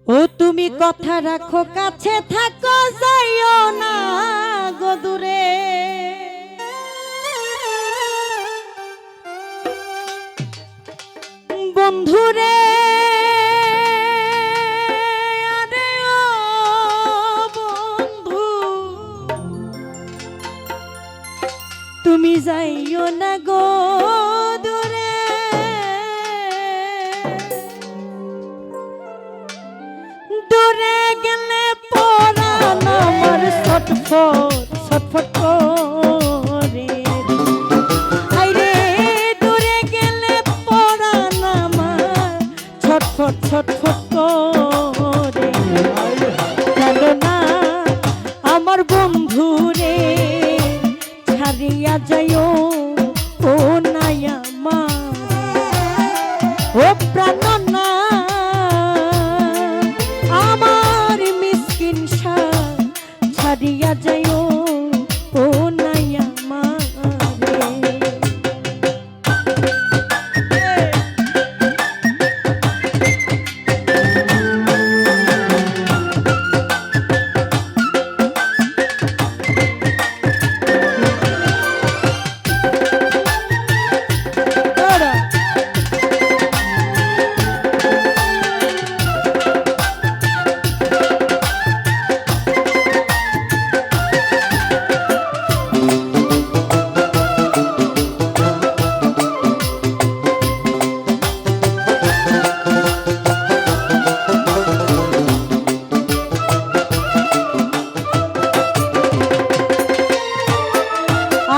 ও তুমি কথা রাখো, কাছে থাকো, যাইও না গো দূরে। বন্ধুরে আরে ও বন্ধু, তুমি যাইও না গো দূরে। দূরে গেলে পরাণ আমার ছটফট ছটফট করে। আইরে দূরে গেলে পরাণ আমার ছটফট ছটফট করে। জানো না আমার বন্ধুরে ছাড়িয়া যাইও ও নাই আমার, ও প্রাণ না আমার মিসকিন ছাড়িয়া যাইও ও নাই আমারে।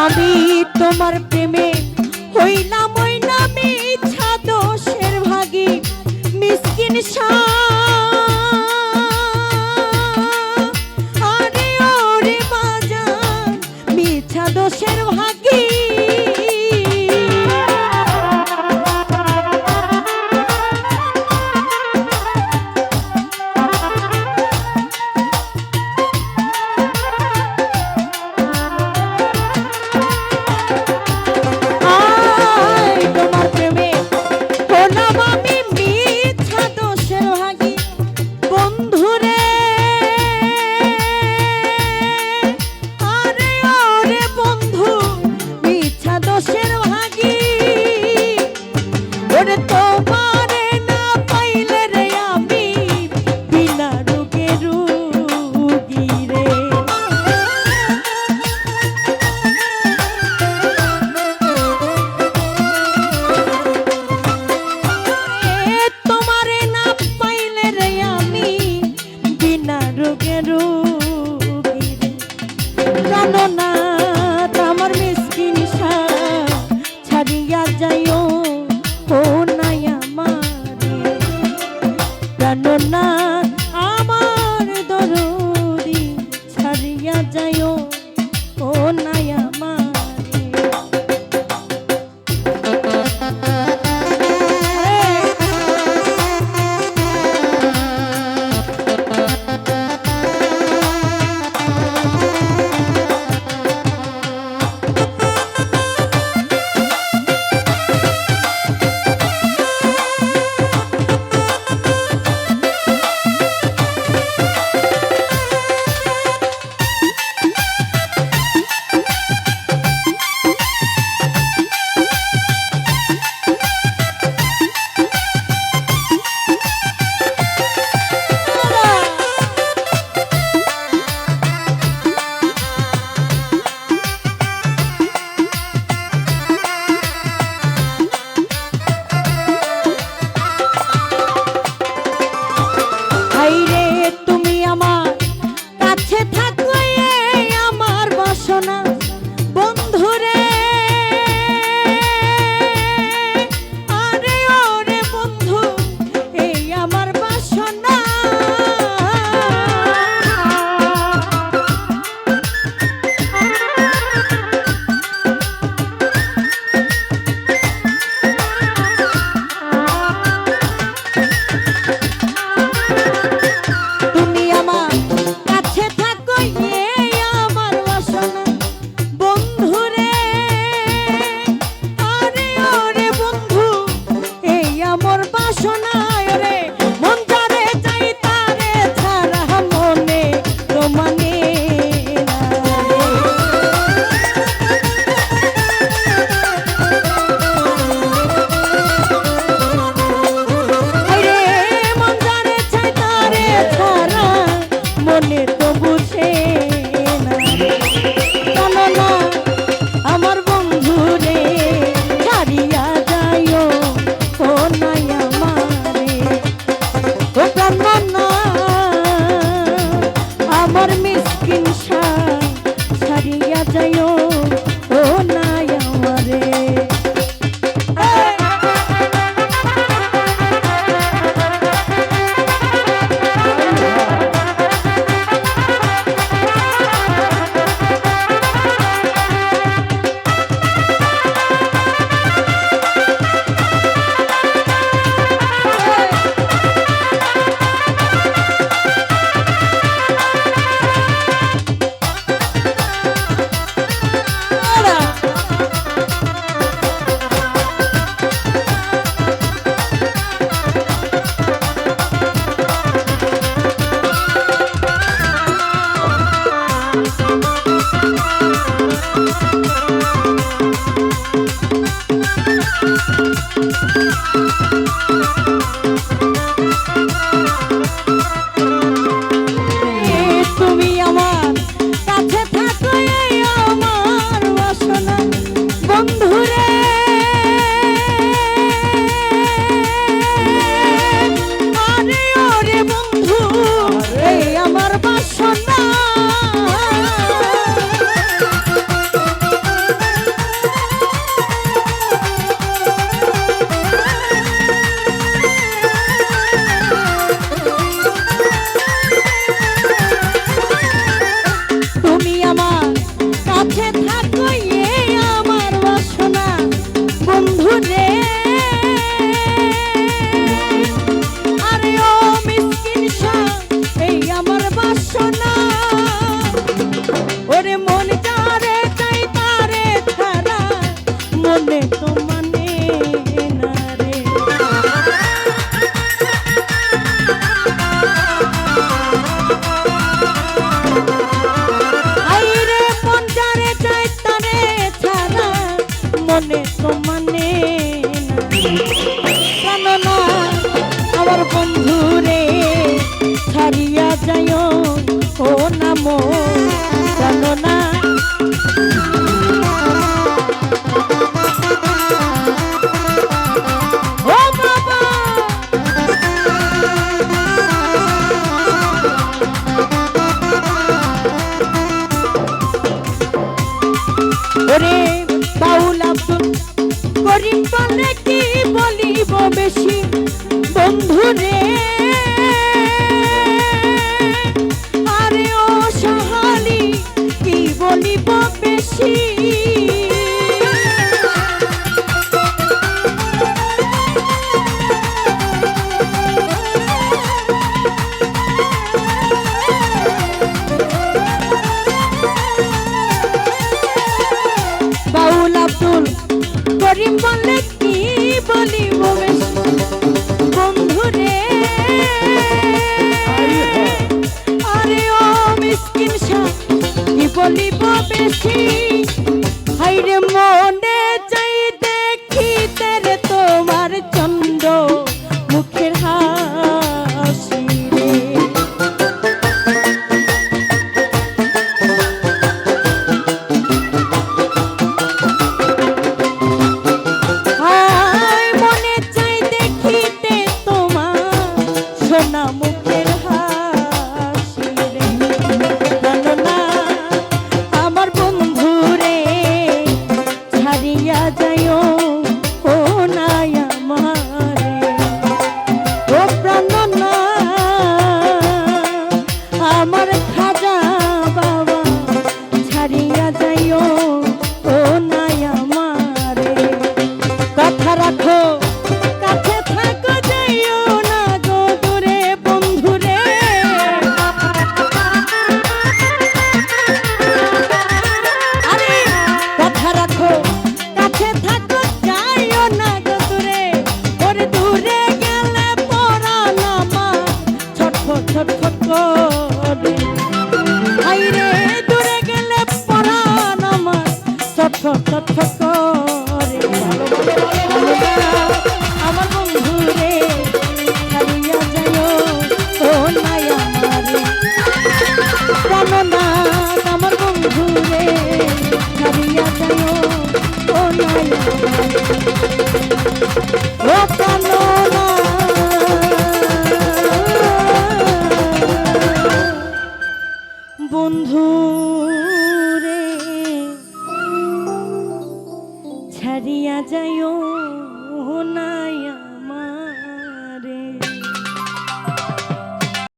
আমি তোমার প্রেমে হইলাম ওই নামে ইচ্ছা দোষের ভাগী মিসকিন আরে ওরে বাজান মিছা দোষের ভাগী। জানো না আমার মিসকিন ছাড়িয়া যাইও ও নাই আমারে। জানো না আমার দরদি ছাড়িয়া যাইও ও নাই আমারে। ও প্রাণ না আমার মিসকিন ছাড়িয়া যাইও ও নাই আমারে আমার বন্ধুরে ছাড়িয়া যাইও ও নামো জানো না ও বাবা ওরে বাউল আব্দুল করিম বলে কি বলিব বেশি বন্ধুরে আরে ও সহালি কি বলিব বেশি বাউল আব্দুল করিম বলে কি বলিব বেশি বন্ধুরে আরে ও মিসকিন কি বলিব বেশি হাইরে মনে যাই দেখিতে রে তোমার চন্দ্র মুখের হাসি রে আমার বন্ধুরে ছাড়িয়া যাইও ও নাই আমারে প্রাণনাথ আমার বন্ধুরে ছাড়িয়া যাইও ও নাই আমারে ও প্রাণনাথ রে ছাড়িয়া যাইও না